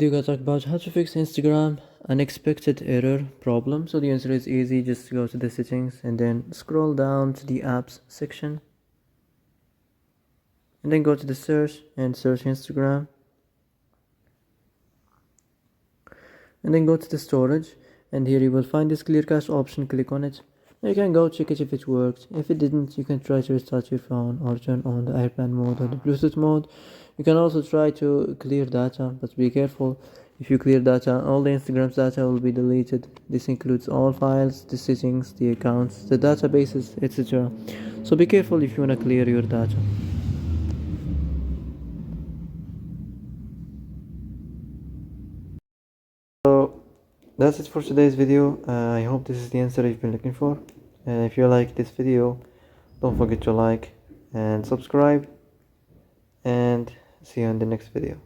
We're gonna talk about how to fix Instagram unexpected error problem. So the answer is easy. Just go to the settings and then scroll down to the apps section and then go to the search and search Instagram and then go to the storage, and here you will find this clear cache option. Click on it. You can go check it if it worked. If it didn't, you can try to restart your phone or turn on the airplane mode or the Bluetooth mode. You can also try to clear data, but be careful. If you clear data, all the Instagram's data will be deleted. This includes all files, the settings, the accounts, the databases, etc. So be careful if you want to clear your data. So that's it for today's video. I hope this is the answer you've been looking for. If you like this video, don't forget to like and subscribe, and see you in the next video.